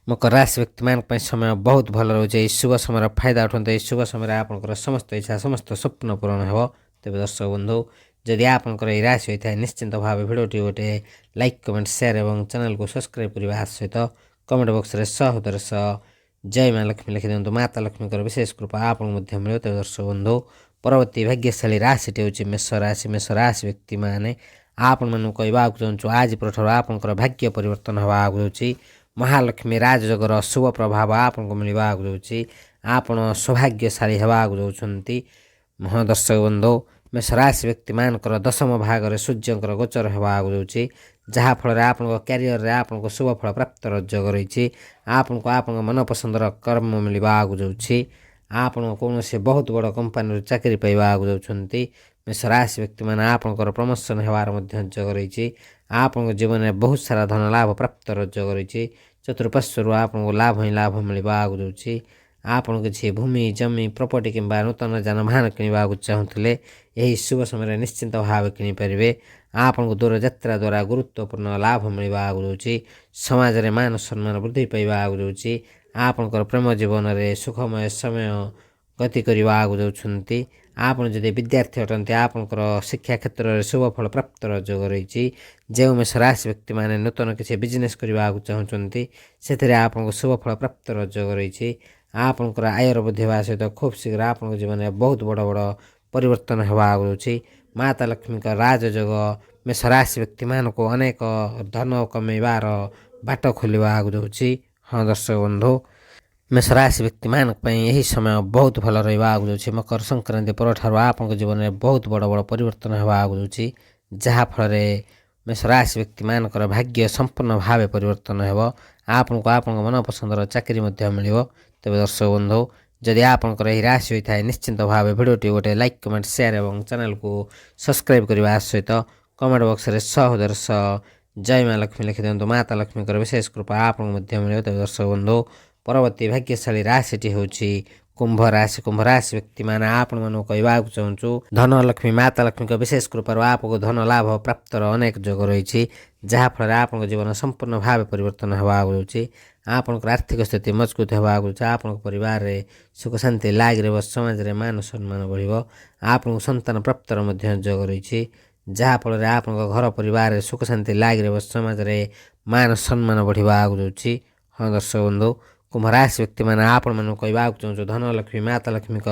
ମକର ରାଶି ବ୍ୟକ୍ତିମାନଙ୍କ ପାଇଁ ସମୟ ବହୁତ ଭଲ ରହୁଛି। ଏହି ଶୁଭ ସମୟର ଫାଇଦା ଉଠାନ୍ତୁ। ଏହି ଶୁଭ ସମୟରେ ଆପଣଙ୍କର ସମସ୍ତ ଇଚ୍ଛା ସମସ୍ତ ସ୍ୱପ୍ନ ପୂରଣ ହେବ। ତେବେ ଦର୍ଶକ ବନ୍ଧୁ, ଯଦି ଆପଣଙ୍କର ଏହି ରାଶି ହୋଇଥାଏ ନିଶ୍ଚିନ୍ତ ଭାବେ ଭିଡ଼ିଓଟି ଗୋଟେ ଲାଇକ୍ କମେଣ୍ଟ ସେୟାର ଏବଂ ଚ୍ୟାନେଲକୁ ସବସ୍କ୍ରାଇବ୍ କରିବା ସହିତ କମେଣ୍ଟ ବକ୍ସରେ ସହୋଦର ସହ ଜୟ ମା ଲକ୍ଷ୍ମୀ ଲେଖିଦିଅନ୍ତୁ। ମାତା ଲକ୍ଷ୍ମୀଙ୍କର ବିଶେଷ କୃପା ଆପଣଙ୍କୁ ମଧ୍ୟ ମିଳିବ। ତେବେ ଦର୍ଶକ ବନ୍ଧୁ, ପରବର୍ତ୍ତୀ ଭାଗ୍ୟଶାଳୀ ରାଶିଟି ହେଉଛି ମେଷ ରାଶି। ମେଷ ରାଶି ବ୍ୟକ୍ତିମାନେ ଆପଣମାନଙ୍କୁ କହିବାକୁ ଚାହୁଁଛୁ ଆଜି ପରଠାରୁ ଆପଣଙ୍କର ଭାଗ୍ୟ ପରିବର୍ତ୍ତନ ହେବା ଆଗକୁ ଯାଉଛି। ମହାଲକ୍ଷ୍ମୀ ରାଜଯୋଗର ଶୁଭ ପ୍ରଭାବ ଆପଣଙ୍କୁ ମିଳିବା ଆଗକୁ ଯାଉଛି। ଆପଣ ସୌଭାଗ୍ୟଶାଳୀ ହେବା ଆଗକୁ ଯାଉଛନ୍ତି। ଦର୍ଶକ ବନ୍ଧୁ, ମେଷ ରାଶି ବ୍ୟକ୍ତିମାନଙ୍କର ଦଶମ ଭାଗରେ ସୂର୍ଯ୍ୟଙ୍କର ଗୋଚର ହେବା ଆଗକୁ ଯାଉଛି। ଯାହାଫଳରେ ଆପଣଙ୍କ କ୍ୟାରିୟରରେ ଆପଣଙ୍କୁ ଶୁଭ ଫଳ ପ୍ରାପ୍ତର ଯୋଗ ରହିଛି। ଆପଣଙ୍କୁ ଆପଣଙ୍କ ମନପସନ୍ଦର କର୍ମ ମିଳିବା ଆଗକୁ ଯାଉଛି। ଆପଣ କୌଣସି ବହୁତ ବଡ଼ କମ୍ପାନୀରୁ ଚାକିରି ପାଇବା ଆଗକୁ ଯାଉଛନ୍ତି। ମେଷ ରାଶି ବ୍ୟକ୍ତିମାନେ ଆପଣଙ୍କର ପ୍ରମୋସନ୍ ହେବାର ମଧ୍ୟ ଯୋଗ ରହିଛି। ଆପଣଙ୍କ ଜୀବନରେ ବହୁତ ସାରା ଧନ ଲାଭ ପ୍ରାପ୍ତର ଯୋଗ ରହିଛି। ଚତୁଃପାର୍ଶ୍ୱରୁ ଆପଣଙ୍କୁ ଲାଭ ହିଁ ଲାଭ ମିଳିବା ଆଗକୁ ଯାଉଛି। ଆପଣ କିଛି ଭୂମି ଜମି ପ୍ରପର୍ଟି କିମ୍ବା ନୂତନ ଯାନବାହନ କିଣିବାକୁ ଚାହୁଁଥିଲେ ଏହି ଶୁଭ ସମୟରେ ନିଶ୍ଚିନ୍ତ ଭାବେ କିଣିପାରିବେ। ଆପଣଙ୍କୁ ଦୂରଯାତ୍ରା ଦ୍ୱାରା ଗୁରୁତ୍ୱପୂର୍ଣ୍ଣ ଲାଭ ମିଳିବା ଆଗକୁ ଯାଉଛି। ସମାଜରେ ମାନ ସମ୍ମାନ ବୃଦ୍ଧି ପାଇବା ଆଗକୁ ଯାଉଛି। ଆପଣଙ୍କର ପ୍ରେମ ଜୀବନରେ ସୁଖମୟ ସମୟ ଗତି କରିବା ଆଗକୁ ଯାଉଛନ୍ତି। ଆପଣ ଯଦି ବିଦ୍ୟାର୍ଥୀ ଅଟନ୍ତି ଆପଣଙ୍କର ଶିକ୍ଷା କ୍ଷେତ୍ରରେ ଶୁଭ ଫଳ ପ୍ରାପ୍ତର ଯୋଗ ରହିଛି। ଯେଉଁ ମେଷ ରାଶି ବ୍ୟକ୍ତିମାନେ ନୂତନ କିଛି ବିଜନେସ୍ କରିବାକୁ ଚାହୁଁଛନ୍ତି ସେଥିରେ ଆପଣଙ୍କୁ ଶୁଭ ଫଳ ପ୍ରାପ୍ତର ଯୋଗ ରହିଛି। ଆପଣଙ୍କର ଆୟର ବୃଦ୍ଧି ହେବା ସହିତ ଖୁବ୍ ଶୀଘ୍ର ଆପଣଙ୍କ ଜୀବନରେ ବହୁତ ବଡ଼ ବଡ଼ ପରିବର୍ତ୍ତନ ହେବା ଆଗକୁ ଯାଉଛି। ମାତା ଲକ୍ଷ୍ମୀଙ୍କ ରାଜଯୋଗ ମେଷ ରାଶି ବ୍ୟକ୍ତିମାନଙ୍କୁ ଅନେକ ଧନ କମେଇବାର ବାଟ ଖୋଲିବା ଆଗକୁ ଯାଉଛି। ହଁ ଦର୍ଶକ ବନ୍ଧୁ, ମେଷ ରାଶି ବ୍ୟକ୍ତିମାନଙ୍କ ପାଇଁ ଏହି ସମୟ ବହୁତ ଭଲ ରହିବା ଆଗକୁ ଯାଉଛି। ମକର ସଂକ୍ରାନ୍ତି ପରଠାରୁ ଆପଣଙ୍କ ଜୀବନରେ ବହୁତ ବଡ଼ ବଡ଼ ପରିବର୍ତ୍ତନ ହେବା ଆଗକୁ ଯାଉଛି। ଯାହାଫଳରେ ମେଷ ରାଶି ବ୍ୟକ୍ତିମାନଙ୍କର ଭାଗ୍ୟ ସମ୍ପୂର୍ଣ୍ଣ ଭାବେ ପରିବର୍ତ୍ତନ ହେବ। ଆପଣଙ୍କୁ ଆପଣଙ୍କ ମନପସନ୍ଦର ଚାକିରି ମଧ୍ୟ ମିଳିବ। ତେବେ ଦର୍ଶକ ବନ୍ଧୁ, ଯଦି ଆପଣଙ୍କର ଏହି ରାଶି ହୋଇଥାଏ ନିଶ୍ଚିନ୍ତ ଭାବେ ଭିଡ଼ିଓଟି ଗୋଟେ ଲାଇକ୍ କମେଣ୍ଟ ସେୟାର ଏବଂ ଚ୍ୟାନେଲକୁ ସବସ୍କ୍ରାଇବ୍ କରିବା ସହିତ କମେଣ୍ଟ ବକ୍ସରେ ସହୋଦର ସହ ଜୟ ମା ଲକ୍ଷ୍ମୀ ଲେଖିଦିଅନ୍ତୁ। ମାତା ଲକ୍ଷ୍ମୀଙ୍କର ବିଶେଷ କୃପା ଆପଣଙ୍କୁ ମଧ୍ୟ ମିଳିବ। ତେବେ ଦର୍ଶକ ବନ୍ଧୁ, ପରବର୍ତ୍ତୀ ଭାଗ୍ୟଶାଳୀ ରାଶିଟି ହେଉଛି କୁମ୍ଭ ରାଶି। କୁମ୍ଭ ରାଶି ବ୍ୟକ୍ତିମାନେ ଆପଣମାନଙ୍କୁ କହିବାକୁ ଚାହୁଁଛୁ ଧନ ଲକ୍ଷ୍ମୀ ମାତା ଲକ୍ଷ୍ମୀଙ୍କ ବିଶେଷ କୃପାରୁ ଆପଣଙ୍କୁ ଧନ ଲାଭ ପ୍ରାପ୍ତର ଅନେକ ଯୋଗ ରହିଛି। ଯାହାଫଳରେ ଆପଣଙ୍କ ଜୀବନ ସମ୍ପୂର୍ଣ୍ଣ ଭାବେ ପରିବର୍ତ୍ତନ ହେବା ଆଗକୁ ଯାଉଛି। ଆପଣଙ୍କର ଆର୍ଥିକ ସ୍ଥିତି ମଜବୁତ ହେବା ଆଗକୁ ଯାଉଛି। ଆପଣଙ୍କ ପରିବାରରେ ସୁଖ ଶାନ୍ତି ଲାଗି ରହିବ। ସମାଜରେ ମାନ ସମ୍ମାନ ବଢ଼ିବ। ଆପଣଙ୍କୁ ସନ୍ତାନ ପ୍ରାପ୍ତର ମଧ୍ୟ ଯୋଗ ରହିଛି। ଯାହାଫଳରେ ଆପଣଙ୍କ ଘର ପରିବାରରେ ସୁଖ ଶାନ୍ତି ଲାଗି ରହିବ। ସମାଜରେ ମାନ ସମ୍ମାନ ବଢ଼ିବା ଆଗକୁ ଯାଉଛି। ହଁ ଦର୍ଶକ ବନ୍ଧୁ, କୁମ୍ଭ ରାଶି ବ୍ୟକ୍ତିମାନେ ଆପଣମାନଙ୍କୁ କହିବାକୁ ଚାହୁଁଛୁ ଧନ ଲକ୍ଷ୍ମୀ ମାତା ଲକ୍ଷ୍ମୀଙ୍କ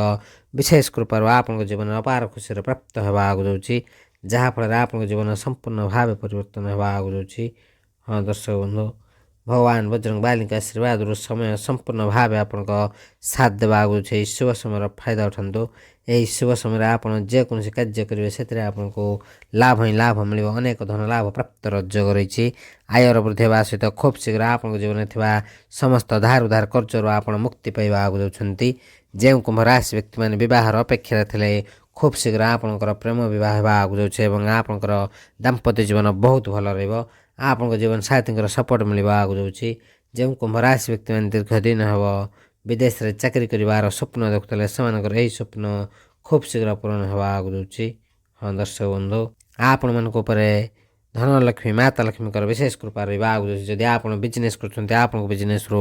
ବିଶେଷ କୃପାରୁ ଆପଣଙ୍କ ଜୀବନରେ ଅପାର ଖୁସିର ପ୍ରାପ୍ତ ହେବା ଆଗକୁ ଯାଉଛି। ଯାହାଫଳରେ ଆପଣଙ୍କ ଜୀବନ ସମ୍ପୂର୍ଣ୍ଣ ଭାବେ ପରିବର୍ତ୍ତନ ହେବା ଆଗକୁ ଯାଉଛି। ହଁ ଦର୍ଶକ ବନ୍ଧୁ, ଭଗବାନ ବଜରଙ୍ଗ ବାଲିଙ୍କ ଆଶୀର୍ବାଦରୁ ସମୟ ସମ୍ପୂର୍ଣ୍ଣ ଭାବେ ଆପଣଙ୍କ ସାଥ ଦେବା ଆଗକୁ ଯାଉଛି। ଏହି ଶୁଭ ସମୟର ଫାଇଦା ଉଠାନ୍ତୁ। ଏହି ଶୁଭ ସମୟରେ ଆପଣ ଯେକୌଣସି କାର୍ଯ୍ୟ କରିବେ ସେଥିରେ ଆପଣଙ୍କୁ ଲାଭ ହିଁ ଲାଭ ମିଳିବ। ଅନେକ ଧନ ଲାଭ ପ୍ରାପ୍ତର ଯୋଗ ରହିଛି। ଆୟର ବୃଦ୍ଧି ହେବା ସହିତ ଖୁବ୍ ଶୀଘ୍ର ଆପଣଙ୍କ ଜୀବନରେ ଥିବା ସମସ୍ତ ଧାର ଉଧାର କର୍ଜରୁ ଆପଣ ମୁକ୍ତି ପାଇବା ଆଗକୁ ଯାଉଛନ୍ତି। ଯେଉଁ କୁମ୍ଭ ରାଶି ବ୍ୟକ୍ତିମାନେ ବିବାହର ଅପେକ୍ଷାରେ ଥିଲେ ଖୁବ୍ ଶୀଘ୍ର ଆପଣଙ୍କର ପ୍ରେମ ବିବାହ ହେବା ଆଗକୁ ଯାଉଛି ଏବଂ ଆପଣଙ୍କର ଦାମ୍ପତ୍ୟ ଜୀବନ ବହୁତ ଭଲ ରହିବ। ଆପଣଙ୍କ ଜୀବନ ସାଥୀଙ୍କର ସପୋର୍ଟ ମିଳିବା ଆଗକୁ ଯାଉଛି। ଯେଉଁ କୁମ୍ଭ ରାଶି ବ୍ୟକ୍ତିମାନେ ଦୀର୍ଘ ଦିନ ହେବ ବିଦେଶରେ ଚାକିରି କରିବାର ସ୍ୱପ୍ନ ଦେଖୁଥିଲେ ସେମାନଙ୍କର ଏହି ସ୍ୱପ୍ନ ଖୁବ୍ ଶୀଘ୍ର ପୂରଣ ହେବା ଆଗକୁ ଯାଉଛି। ହଁ ଦର୍ଶକ ବନ୍ଧୁ, ଆପଣମାନଙ୍କ ଉପରେ ଧନ ଲକ୍ଷ୍ମୀ ମାତା ଲକ୍ଷ୍ମୀଙ୍କର ବିଶେଷ କୃପା ରହିବା ଆଗକୁ ଯାଉଛି। ଯଦି ଆପଣ ବିଜନେସ୍ କରୁଛନ୍ତି ଆପଣଙ୍କ ବିଜନେସ୍ରୁ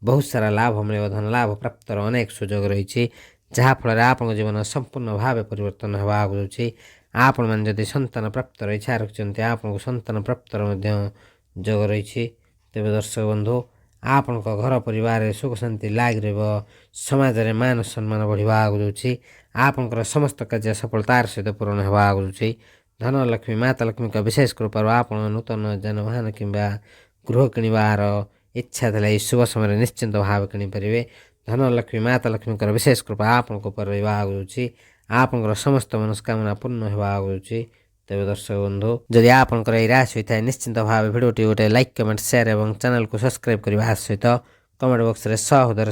ବହୁତ ସାରା ଲାଭ ମିଳିବ। ଧନ ଲାଭ ପ୍ରାପ୍ତର ଅନେକ ସୁଯୋଗ ରହିଛି। ଯାହାଫଳରେ ଆପଣଙ୍କ ଜୀବନ ସମ୍ପୂର୍ଣ୍ଣ ଭାବେ ପରିବର୍ତ୍ତନ ହେବା ଆଗକୁ ଯାଉଛି। ଆପଣମାନେ ଯଦି ସନ୍ତାନ ପ୍ରାପ୍ତର ଇଚ୍ଛା ରଖିଛନ୍ତି ଆପଣଙ୍କୁ ସନ୍ତାନ ପ୍ରାପ୍ତର ମଧ୍ୟ ଯୋଗ ରହିଛି। ତେବେ ଦର୍ଶକ ବନ୍ଧୁ, ଆପଣଙ୍କ ଘର ପରିବାରରେ ସୁଖ ଶାନ୍ତି ଲାଗି ରହିବ। ସମାଜରେ ମାନ ସମ୍ମାନ ବଢ଼ିବା ଆଗକୁ ଯାଉଛି। ଆପଣଙ୍କର ସମସ୍ତ କାର୍ଯ୍ୟ ସଫଳତାର ସହିତ ପୂରଣ ହେବା ଆଗକୁ ଯାଉଛି। ଧନଲକ୍ଷ୍ମୀ ମାତା ଲକ୍ଷ୍ମୀଙ୍କ ବିଶେଷ କୃପାରୁ ଆପଣ ନୂତନ ଯାନବାହନ କିମ୍ବା ଗୃହ କିଣିବାର ଇଚ୍ଛା ଥିଲେ ଏହି ଶୁଭ ସମୟରେ ନିଶ୍ଚିନ୍ତ ଭାବେ କିଣିପାରିବେ। ଧନଲକ୍ଷ୍ମୀ ମାତା ଲକ୍ଷ୍ମୀଙ୍କର ବିଶେଷ କୃପା ଆପଣଙ୍କ ଉପରେ ରହିବା ଆଗୁଛି। ଆପଣଙ୍କର ସମସ୍ତ ମନସ୍କାମନା ପୂର୍ଣ୍ଣ ହେବା ଆଗୁଛି। ତେବେ ଦର୍ଶକ ବନ୍ଧୁ, ଯଦି ଆପଣଙ୍କର ଏହି ରାଶି ହୋଇଥାଏ ନିଶ୍ଚିନ୍ତ ଭାବେ ଭିଡ଼ିଓଟି ଗୋଟେ ଲାଇକ୍ କମେଣ୍ଟ ସେୟାର ଏବଂ ଚ୍ୟାନେଲକୁ ସବସ୍କ୍ରାଇବ୍ କରିବା ସହିତ କମେଣ୍ଟ ବକ୍ସରେ ହୃଦୟର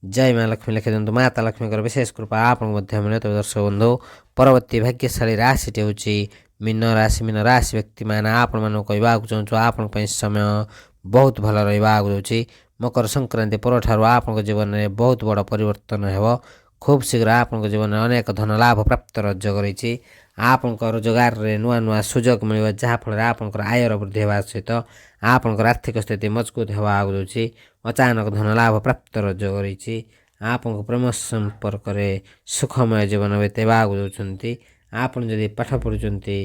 ଜୟ ମା ଲକ୍ଷ୍ମୀ ଲେଖି ଦିଅନ୍ତୁ। ମାତା ଲକ୍ଷ୍ମୀଙ୍କର ବିଶେଷ କୃପା ଆପଣଙ୍କୁ ମଧ୍ୟ ମିଳେ। ତେବେ ଦର୍ଶକ ବନ୍ଧୁ, ପରବର୍ତ୍ତୀ ଭାଗ୍ୟଶାଳୀ ରାଶିଟି ହେଉଛି ମୀନ ରାଶି। ମୀନ ରାଶି ବ୍ୟକ୍ତିମାନେ ଆପଣମାନଙ୍କୁ କହିବାକୁ ଚାହୁଁଛୁ ଆପଣଙ୍କ ପାଇଁ ସମୟ ବହୁତ ଭଲ ରହିବା ଆଗୁଛି। ମକର ସଂକ୍ରାନ୍ତି ପରଠାରୁ ଆପଣଙ୍କ ଜୀବନରେ ବହୁତ ବଡ଼ ପରିବର୍ତ୍ତନ ହେବ। ଖୁବ୍ ଶୀଘ୍ର ଆପଣଙ୍କ ଜୀବନରେ ଅନେକ ଧନ ଲାଭ ପ୍ରାପ୍ତର ଯୋଗ ରହିଛି। ଆପଣଙ୍କ ରୋଜଗାରରେ ନୂଆ ନୂଆ ସୁଯୋଗ ମିଳିବ, ଯାହାଫଳରେ ଆପଣଙ୍କର ଆୟର ବୃଦ୍ଧି ହେବା ସହିତ ଆପଣଙ୍କର ଆର୍ଥିକ ସ୍ଥିତି ମଜବୁତ ହେବା ଆଗୁଛି। ଅଚାନକ ଧନ ଲାଭ ପ୍ରାପ୍ତର ଯୋଗ ରହିଛି। ଆପଣଙ୍କ ପ୍ରେମ ସମ୍ପର୍କରେ ସୁଖମୟ ଜୀବନ ବିତେଇବା ଆଗୁଛନ୍ତି। ଆପଣ ଯଦି ପାଠ ପଢ଼ୁଛନ୍ତି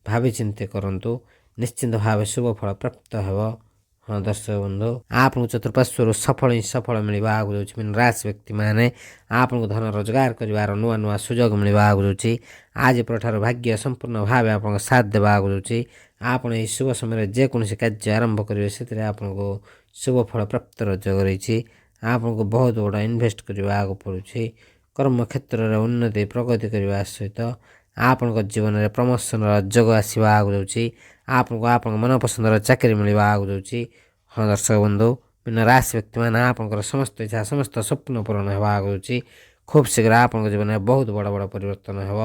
ଭାବିଚିନ୍ତି କରନ୍ତୁ, ନିଶ୍ଚିନ୍ତ ଭାବେ ଶୁଭ ଫଳ ପ୍ରାପ୍ତ ହେବ। ହଁ ଦର୍ଶକ ବନ୍ଧୁ, ଆପଣଙ୍କୁ ଚତୁଃପାର୍ଶ୍ୱରୁ ସଫଳ ମିଳିବା ଆଗୁଛି। ମୀନ ରାଶି ବ୍ୟକ୍ତିମାନେ ଆପଣଙ୍କୁ ଧନ ରୋଜଗାର କରିବାର ନୂଆ ନୂଆ ସୁଯୋଗ ମିଳିବା ଆଗୁଛି। ଆଜି ପରଠାରୁ ଭାଗ୍ୟ ସମ୍ପୂର୍ଣ୍ଣ ଭାବେ ଆପଣଙ୍କ ସାଥ ଦେବା ଆଗୁଛି। ଆପଣ ଏହି ଶୁଭ ସମୟରେ ଯେକୌଣସି କାର୍ଯ୍ୟ ଆରମ୍ଭ କରିବେ ସେଥିରେ ଆପଣଙ୍କୁ ଶୁଭ ଫଳ ପ୍ରାପ୍ତର ଯୋଗ ରହିଛି। ଆପଣଙ୍କୁ ବହୁତ ବଡ଼ ଇନଭେଷ୍ଟ କରିବାକୁ ପଡ଼ୁଛି। କର୍ମକ୍ଷେତ୍ରରେ ଉନ୍ନତି ପ୍ରଗତି କରିବା ସହିତ ଆପଣଙ୍କ ଜୀବନରେ ପ୍ରମୋସନର ଯୋଗ ଆସିବା ଆଗୁଛି। ଆପଣଙ୍କୁ ଆପଣଙ୍କ ମନପସନ୍ଦର ଚାକିରି ମିଳିବା ଆଗୁଛି। ହଁ ଦର୍ଶକ ବନ୍ଧୁ, ମୀନ ରାଶି ବ୍ୟକ୍ତିମାନେ ଆପଣଙ୍କର ସମସ୍ତ ଇଚ୍ଛା ସମସ୍ତ ସ୍ୱପ୍ନ ପୂରଣ ହେବା ଆଗୁଛି। ଖୁବ୍ ଶୀଘ୍ର ଆପଣଙ୍କ ଜୀବନରେ ବହୁତ ବଡ଼ ବଡ଼ ପରିବର୍ତ୍ତନ ହେବ।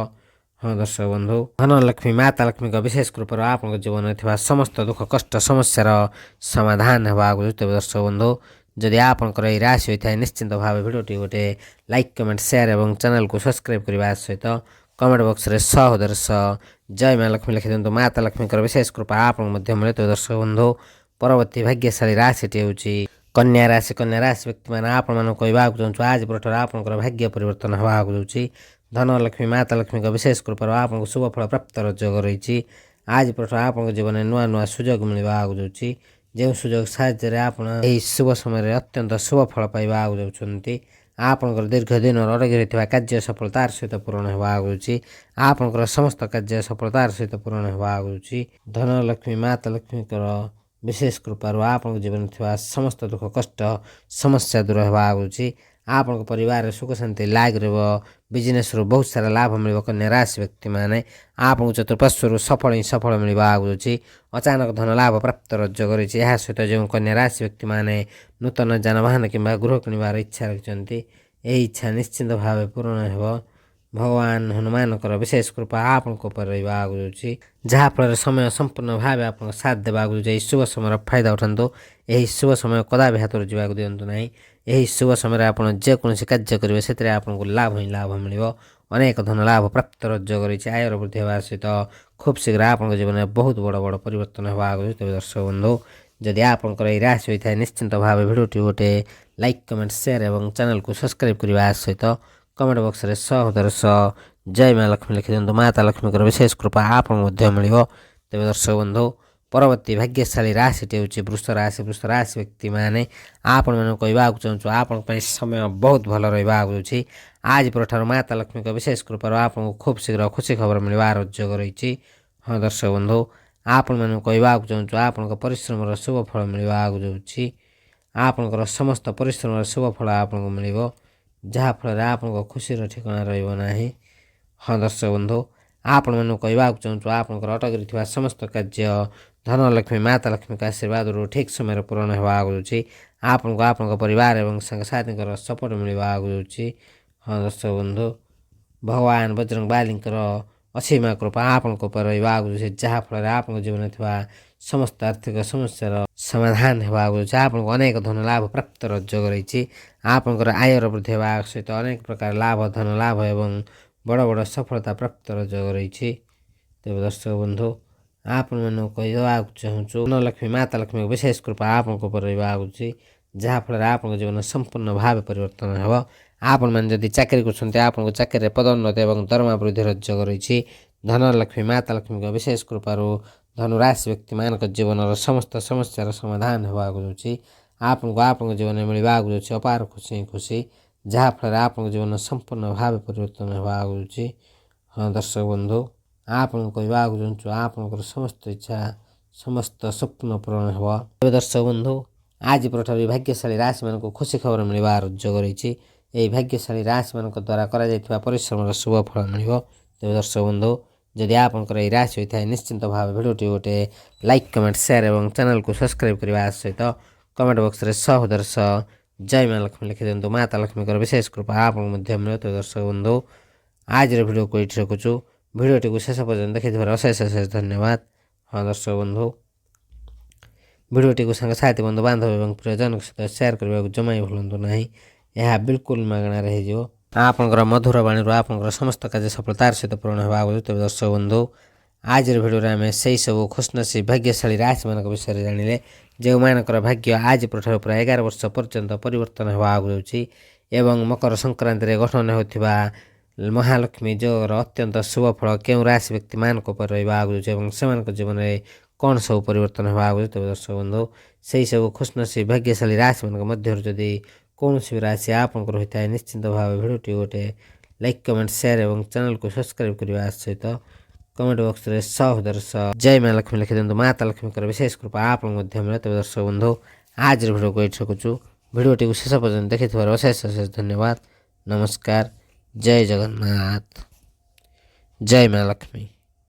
ହଁ ଦର୍ଶକ ବନ୍ଧୁ, ଧନଲକ୍ଷ୍ମୀ ମାତା ଲକ୍ଷ୍ମୀଙ୍କ ବିଶେଷ କୃପାରୁ ଆପଣଙ୍କ ଜୀବନରେ ଥିବା ସମସ୍ତ ଦୁଃଖ କଷ୍ଟ ସମସ୍ୟାର ସମାଧାନ ହେବା ଆଗୁଛି। ତେବେ ଦର୍ଶକ ବନ୍ଧୁ, ଯଦି ଆପଣଙ୍କର ଏହି ରାଶି ହୋଇଥାଏ ନିଶ୍ଚିନ୍ତ ଭାବେ ଭିଡ଼ିଓଟି ଗୋଟେ ଲାଇକ୍ କମେଣ୍ଟ ସେୟାର ଏବଂ ଚ୍ୟାନେଲକୁ ସବସ୍କ୍ରାଇବ୍ କରିବା ସହିତ କମେଣ୍ଟ ବକ୍ସରେ ହୃଦୟର ଜୟ ମା ଲକ୍ଷ୍ମୀ ଲେଖି ଦିଅନ୍ତୁ। ମାତା ଲକ୍ଷ୍ମୀଙ୍କର ବିଶେଷ କୃପା ଆପଣଙ୍କୁ ମଧ୍ୟ ମିଳେ। ତେବେ ଦର୍ଶକ ବନ୍ଧୁ, ପରବର୍ତ୍ତୀ ଭାଗ୍ୟଶାଳୀ ରାଶିଟି ହେଉଛି କନ୍ୟା ରାଶି। କନ୍ୟା ରାଶି ବ୍ୟକ୍ତିମାନେ ଆପଣମାନଙ୍କୁ କହିବାକୁ ଚାହୁଁଛୁ ଆଜି ପରଠାରୁ ଆପଣଙ୍କର ଭାଗ୍ୟ ପରିବର୍ତ୍ତନ ହେବା ଆଗୁଛି। ଧନଲକ୍ଷ୍ମୀ ମାତା ଲକ୍ଷ୍ମୀଙ୍କ ବିଶେଷ କୃପାରୁ ଆପଣଙ୍କୁ ଶୁଭ ଫଳ ପ୍ରାପ୍ତର ଯୋଗ ରହିଛି। ଆଜି ପରଠାରୁ ଆପଣଙ୍କ ଜୀବନରେ ନୂଆ ନୂଆ ସୁଯୋଗ ମିଳିବା ଆଗୁଛି। ଯେଉଁ ସୁଯୋଗ ସାହାଯ୍ୟରେ ଆପଣ ଏହି ଶୁଭ ସମୟରେ ଅତ୍ୟନ୍ତ ଶୁଭ ଫଳ ପାଇବା ଆଗୁଛନ୍ତି। ଆପଣଙ୍କର ଦୀର୍ଘ ଦିନର ଅଟକି ରହିଥିବା କାର୍ଯ୍ୟ ସଫଳତାର ସହିତ ପୂରଣ ହେବା ଆଗୁଛି। ଆପଣଙ୍କର ସମସ୍ତ କାର୍ଯ୍ୟ ସଫଳତାର ସହିତ ପୂରଣ ହେବା ଆଗୁଛି। ଧନଲକ୍ଷ୍ମୀ ମାତା ଲକ୍ଷ୍ମୀଙ୍କର ବିଶେଷ କୃପାରୁ ଆପଣଙ୍କ ଜୀବନରେ ଥିବା ସମସ୍ତ ଦୁଃଖ କଷ୍ଟ ସମସ୍ୟା ଦୂର ହେବା ଆଗୁଛି। ଆପଣଙ୍କ ପରିବାରରେ ସୁଖ ଶାନ୍ତି ଲାଗି ରହିବ। ବିଜନେସ୍ରୁ ବହୁତ ସାରା ଲାଭ ମିଳିବ। କନ୍ୟା ରାଶି ବ୍ୟକ୍ତିମାନେ ଆପଣଙ୍କୁ ଚତୁଃପାର୍ଶ୍ୱରୁ ସଫଳ ମିଳିବା ଆଗୁଛି। ଅଚାନକ ଧନ ଲାଭ ପ୍ରାପ୍ତର ଯୋଗ ରହିଛି। ଏହା ସହିତ ଯେଉଁ କନ୍ୟା ରାଶି ବ୍ୟକ୍ତିମାନେ ନୂତନ ଯାନବାହନ କିମ୍ବା ଗୃହ କିଣିବାର ଇଚ୍ଛା ରଖିଛନ୍ତି, ଏହି ଇଚ୍ଛା ନିଶ୍ଚିନ୍ତ ଭାବେ ପୂରଣ ହେବ। ଭଗବାନ ହନୁମାନଙ୍କର ବିଶେଷ କୃପା ଆପଣଙ୍କ ଉପରେ ରହିବା ଆଗୁଛି, ଯାହାଫଳରେ ସମୟ ସମ୍ପୂର୍ଣ୍ଣ ଭାବେ ଆପଣଙ୍କ ସାଥ ଦେବା ଆଗୁଛି। ଏହି ଶୁଭ ସମୟର ଫାଇଦା ଉଠାନ୍ତୁ। ଏହି ଶୁଭ ସମୟ କଦାପି ହାତରୁ ଯିବାକୁ ଦିଅନ୍ତୁ ନାହିଁ। ଏହି ଶୁଭ ସମୟରେ ଆପଣ ଯେକୌଣସି କାର୍ଯ୍ୟ କରିବେ ସେଥିରେ ଆପଣଙ୍କୁ ଲାଭ ହିଁ ଲାଭ ମିଳିବ। ଅନେକ ଧନ ଲାଭ ପ୍ରାପ୍ତର ଯୋଗ ରହିଛି। ଆୟର ବୃଦ୍ଧି ହେବା ସହିତ ଖୁବ୍ ଶୀଘ୍ର ଆପଣଙ୍କ ଜୀବନରେ ବହୁତ ବଡ଼ ବଡ଼ ପରିବର୍ତ୍ତନ ହେବା ଆଗୁଛି। ତେବେ ଦର୍ଶକ ବନ୍ଧୁ, ଯଦି ଆପଣଙ୍କର ଏହି ରାଶି ହୋଇଥାଏ ନିଶ୍ଚିନ୍ତ ଭାବେ ଭିଡ଼ିଓଟି ଗୋଟେ ଲାଇକ୍ କମେଣ୍ଟ ସେୟାର ଏବଂ ଚ୍ୟାନେଲକୁ ସବସ୍କ୍ରାଇବ୍ କରିବା ସହିତ କମେଣ୍ଟ ବକ୍ସରେ ହୃଦୟର ଜୟ ମା ଲକ୍ଷ୍ମୀ ଲେଖି ଦିଅନ୍ତୁ। ମାତା ଲକ୍ଷ୍ମୀଙ୍କର ବିଶେଷ କୃପା ଆପଣଙ୍କୁ ମଧ୍ୟ ମିଳିବ। ତେବେ ଦର୍ଶକ ବନ୍ଧୁ, ପରବର୍ତ୍ତୀ ଭାଗ୍ୟଶାଳୀ ରାଶିଟି ହେଉଛି ବୃଷ ରାଶି। ବୃଷ ରାଶି ବ୍ୟକ୍ତିମାନେ ଆପଣମାନଙ୍କୁ କହିବାକୁ ଚାହୁଁଛୁ ଆପଣଙ୍କ ପାଇଁ ସମୟ ବହୁତ ଭଲ ରହିବା ଆଗୁଛି। ଆଜି ପରଠାରୁ ମାତା ଲକ୍ଷ୍ମୀଙ୍କ ବିଶେଷ କୃପାରୁ ଆପଣଙ୍କୁ ଖୁବ୍ ଶୀଘ୍ର ଖୁସି ଖବର ମିଳିବାର ଯୋଗ ରହିଛି। ହଁ ଦର୍ଶକ ବନ୍ଧୁ, ଆପଣମାନଙ୍କୁ କହିବାକୁ ଚାହୁଁଛୁ ଆପଣଙ୍କ ପରିଶ୍ରମର ଶୁଭ ଫଳ ମିଳିବା ଆଗୁଛି। ଆପଣଙ୍କର ସମସ୍ତ ପରିଶ୍ରମର ଶୁଭ ଫଳ ଆପଣଙ୍କୁ ମିଳିବ, ଯାହାଫଳରେ ଆପଣଙ୍କ ଖୁସିର ଠିକଣା ରହିବ ନାହିଁ। ହଁ ଦର୍ଶକ ବନ୍ଧୁ, ଆପଣମାନଙ୍କୁ କହିବାକୁ ଚାହୁଁଛୁ ଆପଣଙ୍କର ଅଟକି ଥିବା ସମସ୍ତ କାର୍ଯ୍ୟ ଧନଲକ୍ଷ୍ମୀ ମାତା ଲକ୍ଷ୍ମୀଙ୍କ ଆଶୀର୍ବାଦରୁ ଠିକ୍ ସମୟରେ ପୂରଣ ହେବା ଆଗୁଛି। ଆପଣଙ୍କୁ ଆପଣଙ୍କ ପରିବାର ଏବଂ ସାଙ୍ଗସାଥୀଙ୍କର ସପୋର୍ଟ ମିଳିବା ଆଗୁଛି। ହଁ ଦର୍ଶକ ବନ୍ଧୁ, ଭଗବାନ ବଜରଙ୍ଗ ବାଲିଙ୍କର ଅସୀମା କୃପା ଆପଣଙ୍କ ଉପରେ ରହିବା ଆଗୁଛି, ଯାହାଫଳରେ ଆପଣଙ୍କ ଜୀବନରେ ଥିବା ସମସ୍ତ ଆର୍ଥିକ ସମସ୍ୟାର ସମାଧାନ ହେବା ଆଗୁଛି। ଆପଣଙ୍କୁ ଅନେକ ଧନ ଲାଭ ପ୍ରାପ୍ତର ଯୋଗ ରହିଛି। ଆପଣଙ୍କର ଆୟର ବୃଦ୍ଧି ହେବା ସହିତ ଅନେକ ପ୍ରକାର ଲାଭ ଧନ ଲାଭ ଏବଂ ବଡ଼ ବଡ଼ ସଫଳତା ପ୍ରାପ୍ତର ଯୋଗ ରହିଛି। ତେବେ ଦର୍ଶକ ବନ୍ଧୁ, ଆପଣମାନଙ୍କୁ କହିବାକୁ ଚାହୁଁଛୁ ଧନଲକ୍ଷ୍ମୀ ମାତା ଲକ୍ଷ୍ମୀଙ୍କ ବିଶେଷ କୃପା ଆପଣଙ୍କ ଉପରେ ରହିବା ଆଗୁଛି, ଯାହାଫଳରେ ଆପଣଙ୍କ ଜୀବନ ସମ୍ପୂର୍ଣ୍ଣ ଭାବେ ପରିବର୍ତ୍ତନ ହେବ। ଆପଣମାନେ ଯଦି ଚାକିରି କରୁଛନ୍ତି ଆପଣଙ୍କ ଚାକିରିରେ ପଦୋନ୍ନତି ଏବଂ ଦରମା ବୃଦ୍ଧିର ଯୋଗ ରହିଛି। ଧନଲକ୍ଷ୍ମୀ ମାତା ଲକ୍ଷ୍ମୀଙ୍କ ବିଶେଷ କୃପାରୁ ଧନରାଶି ବ୍ୟକ୍ତିମାନଙ୍କ ଜୀବନର ସମସ୍ତ ସମସ୍ୟାର ସମାଧାନ ହେବା ଆଗୁଛି। ଆପଣଙ୍କୁ ଆପଣଙ୍କ ଜୀବନରେ ମିଳିବା ଆଗୁଛି ଅପାର ଖୁସି, ଯାହାଫଳରେ ଆପଣଙ୍କ ଜୀବନ ସମ୍ପୂର୍ଣ୍ଣ ଭାବେ ପରିବର୍ତ୍ତନ ହେବା ଆଗୁଛି। ହଁ ଦର୍ଶକ ବନ୍ଧୁ, ଆପଣଙ୍କୁ କହିବାକୁ ଚାହୁଁଛୁ ଆପଣଙ୍କର ସମସ୍ତ ଇଚ୍ଛା ସମସ୍ତ ସ୍ୱପ୍ନ ପୂରଣ ହେବ। ତେବେ ଦର୍ଶକ ବନ୍ଧୁ ଆଜି ପରଠାରୁ ଏହି ଭାଗ୍ୟଶାଳୀ ରାଶିମାନଙ୍କୁ ଖୁସି ଖବର ମିଳିବାର ଯୋଗ ରହିଛି। ଏହି ଭାଗ୍ୟଶାଳୀ ରାଶିମାନଙ୍କ ଦ୍ୱାରା କରାଯାଇଥିବା ପରିଶ୍ରମର ଶୁଭ ଫଳ ମିଳିବ। ତେବେ ଦର୍ଶକ ବନ୍ଧୁ ଯଦି ଆପଣଙ୍କର ଏହି ରାଶି ହୋଇଥାଏ ନିଶ୍ଚିନ୍ତ ଭାବେ ଭିଡ଼ିଓଟି ଗୋଟେ ଲାଇକ୍ କମେଣ୍ଟ ସେୟାର ଏବଂ ଚ୍ୟାନେଲକୁ ସବସ୍କ୍ରାଇବ୍ କରିବା ସହିତ କମେଣ୍ଟ ବକ୍ସରେ ସହୋଦର ଜୟ ମା ଲକ୍ଷ୍ମୀ ଲେଖି ଦିଅନ୍ତୁ। ମାତା ଲକ୍ଷ୍ମୀଙ୍କର ବିଶେଷ କୃପା ଆପଣଙ୍କୁ ମଧ୍ୟ ମିଳିବ। ତେବେ ଦର୍ଶକ ବନ୍ଧୁ ଆଜିର ଭିଡ଼ିଓକୁ ଏଇଠି ରଖୁଛୁ। ଭିଡ଼ିଓଟିକୁ ଶେଷ ପର୍ଯ୍ୟନ୍ତ ଦେଖିଥିବାର ଅଶେଷ ଅଶେଷ ଧନ୍ୟବାଦ। ହଁ ଦର୍ଶକ ବନ୍ଧୁ ଭିଡ଼ିଓଟିକୁ ସାଙ୍ଗସାଥି ବନ୍ଧୁ ବାନ୍ଧବ ଏବଂ ପ୍ରିୟଜନଙ୍କ ସହିତ ସେୟାର କରିବାକୁ ଜମା ବି ଭୁଲନ୍ତୁ ନାହିଁ। ଏହା ବିଲକୁଲ ମାଗଣାରେ ହେଇଯିବ। ଆପଣଙ୍କର ମଧୁର ବାଣୀରୁ ଆପଣଙ୍କର ସମସ୍ତ କାର୍ଯ୍ୟ ସଫଳତାର ସହିତ ପୂରଣ ହେବା ଆଗରୁ। ତେବେ ଦର୍ଶକ ବନ୍ଧୁ ଆଜିର ଭିଡ଼ିଓରେ ଆମେ ସେହି ସବୁ ଖୁସନସିବ ଭାଗ୍ୟଶାଳୀ ରାଶିମାନଙ୍କ ବିଷୟରେ ଜାଣିଲେ ଯେଉଁମାନଙ୍କର ଭାଗ୍ୟ ଆଜି ପରଠାରୁ ପ୍ରାୟ 11 ବର୍ଷ ପର୍ଯ୍ୟନ୍ତ ପରିବର୍ତ୍ତନ ହେବା ଆଗକୁ ଯାଉଛି ଏବଂ ମକର ସଂକ୍ରାନ୍ତିରେ ଗଠନ ହେଉଥିବା ମହାଲକ୍ଷ୍ମୀ ଯୋଗର ଅତ୍ୟନ୍ତ ଶୁଭ ଫଳ କେଉଁ ରାଶି ବ୍ୟକ୍ତିମାନଙ୍କ ଉପରେ ରହିବା ଆଗକୁ ଯାଉଛି ଏବଂ ସେମାନଙ୍କ ଜୀବନରେ କ'ଣ ସବୁ ପରିବର୍ତ୍ତନ ହେବା ଆଗକୁ। ତେବେ ଦର୍ଶକ ବନ୍ଧୁ ସେହି ସବୁ ଖୁସନସିବ ଭାଗ୍ୟଶାଳୀ ରାଶିମାନଙ୍କ ମଧ୍ୟରୁ ଯଦି କୌଣସି ବି ରାଶି ଆପଣଙ୍କର ହୋଇଥାଏ ନିଶ୍ଚିନ୍ତ ଭାବେ ଭିଡ଼ିଓଟି ଗୋଟେ ଲାଇକ୍ କମେଣ୍ଟ ସେୟାର ଏବଂ ଚ୍ୟାନେଲକୁ ସବସ୍କ୍ରାଇବ୍ କରିବା ସହିତ କମେଣ୍ଟ ବକ୍ସରେ ସହୋଦର ଜୟ ମା ଲକ୍ଷ୍ମୀ ଲେଖି ଦିଅନ୍ତୁ। ମାତା ଲକ୍ଷ୍ମୀଙ୍କର ବିଶେଷ କୃପା ଆପଣଙ୍କୁ ମଧ୍ୟ ମିଳେ। ତେବେ ଦର୍ଶକ ବନ୍ଧୁ ଆଜିର ଭିଡ଼ିଓକୁ ଏଇଠି ରଖୁଛୁ। ଭିଡ଼ିଓଟିକୁ ଶେଷ ପର୍ଯ୍ୟନ୍ତ ଦେଖିଥିବାର ଅଶେଷ ଅଶେଷ ଧନ୍ୟବାଦ। ନମସ୍କାର। ଜୟ ଜଗନ୍ନାଥ। ଜୟ ମା ଲକ୍ଷ୍ମୀ।